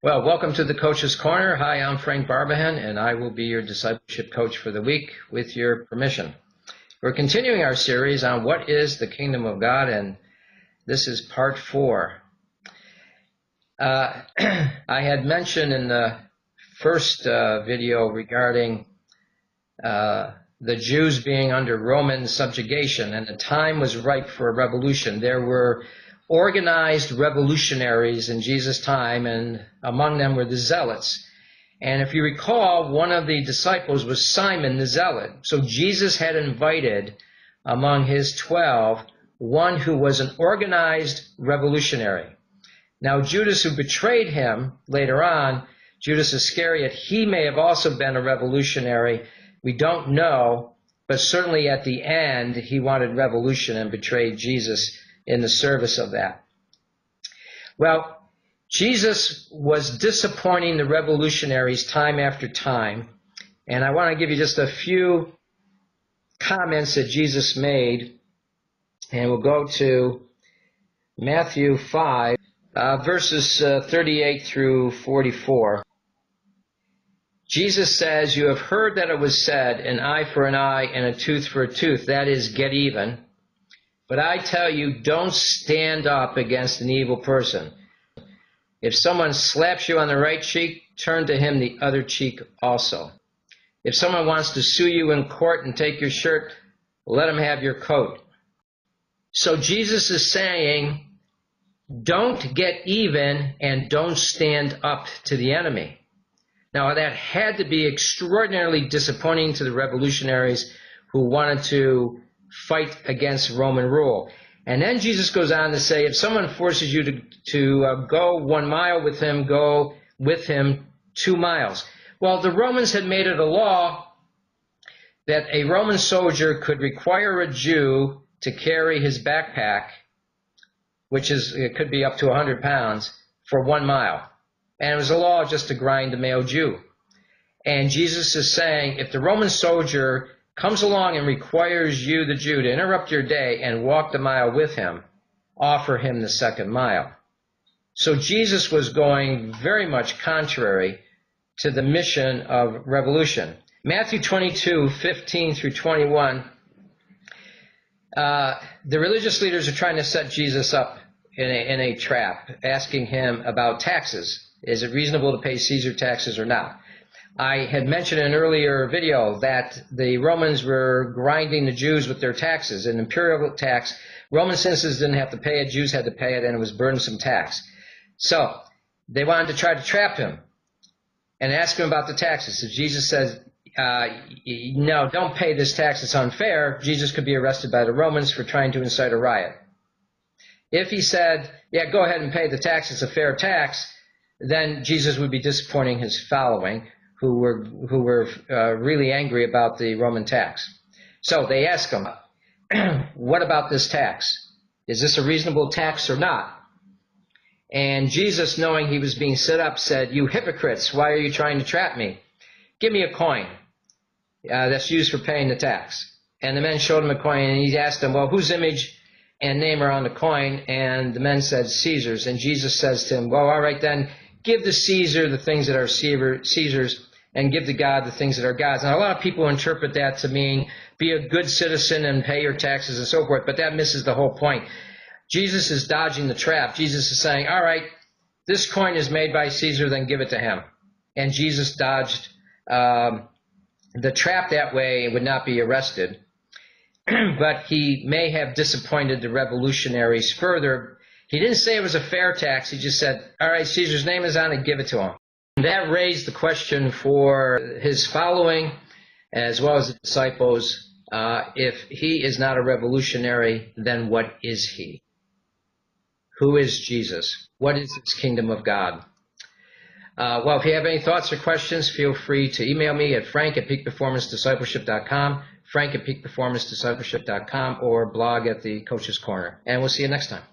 Well, welcome to the Coach's Corner. Hi, I'm Frank Barbahan, and I will be your discipleship coach for the week with your permission. We're continuing our series on what is the kingdom of God, and this is part 4. I had mentioned in the first video regarding the Jews being under Roman subjugation, and the time was ripe for a revolution. There were organized revolutionaries in Jesus' time, and among them were the Zealots. And if you recall, one of the disciples was Simon the Zealot. So Jesus had invited among his 12 one who was an organized revolutionary. Now Judas, who betrayed him later on, Judas Iscariot, he may have also been a revolutionary. We don't know, but certainly at the end he wanted revolution and betrayed Jesus in the service of that. Well, Jesus was disappointing the revolutionaries time after time, and I want to give you just a few comments that Jesus made, and we'll go to Matthew 5, verses 38 through 44. Jesus says, "You have heard that it was said, an eye for an eye and a tooth for a tooth, that is, get even. But I tell you, don't stand up against an evil person. If someone slaps you on the right cheek, turn to him the other cheek also. If someone wants to sue you in court and take your shirt, let him have your coat." So Jesus is saying, don't get even and don't stand up to the enemy. Now, that had to be extraordinarily disappointing to the revolutionaries who wanted to fight against Roman rule. And then Jesus goes on to say, if someone forces you to go 1 mile with him, go with him 2 miles. Well, the Romans had made it a law that a Roman soldier could require a Jew to carry his backpack, it could be up to 100 pounds, for 1 mile. And it was a law just to grind the male Jew. And Jesus is saying, if the Roman soldier comes along and requires you, the Jew, to interrupt your day and walk the mile with him, offer him the second mile. So Jesus was going very much contrary to the mission of revolution. Matthew 22:15 through 21, the religious leaders are trying to set Jesus up in a trap, asking him about taxes. Is it reasonable to pay Caesar taxes or not? I had mentioned in an earlier video that the Romans were grinding the Jews with their taxes, an imperial tax. Roman citizens didn't have to pay it, Jews had to pay it, and it was burdensome tax. So they wanted to try to trap him and ask him about the taxes. So Jesus says, no, don't pay this tax, it's unfair. Jesus could be arrested by the Romans for trying to incite a riot. If he said, yeah, go ahead and pay the tax, it's a fair tax, then Jesus would be disappointing his following, who were really angry about the Roman tax. So they ask him, what about this tax? Is this a reasonable tax or not? And Jesus, knowing he was being set up, said, you hypocrites, why are you trying to trap me? Give me a coin that's used for paying the tax. And the men showed him a coin, and he asked them, well, whose image and name are on the coin? And the men said, Caesar's. And Jesus says to him, well, all right then, give to Caesar the things that are Caesar's, and give to God the things that are God's. Now, a lot of people interpret that to mean be a good citizen and pay your taxes and so forth, but that misses the whole point. Jesus is dodging the trap. Jesus is saying, all right, this coin is made by Caesar, then give it to him. And Jesus dodged the trap that way and would not be arrested. But he may have disappointed the revolutionaries further. He didn't say it was a fair tax. He just said, all right, Caesar's name is on it, give it to him. That raised the question for his following, as well as the disciples, if he is not a revolutionary, then what is he? Who is Jesus? What is this kingdom of God? Well, if you have any thoughts or questions, feel free to email me at frank@peakperformancediscipleship.com, frank@peakperformancediscipleship.com, or blog at the Coach's Corner. And we'll see you next time.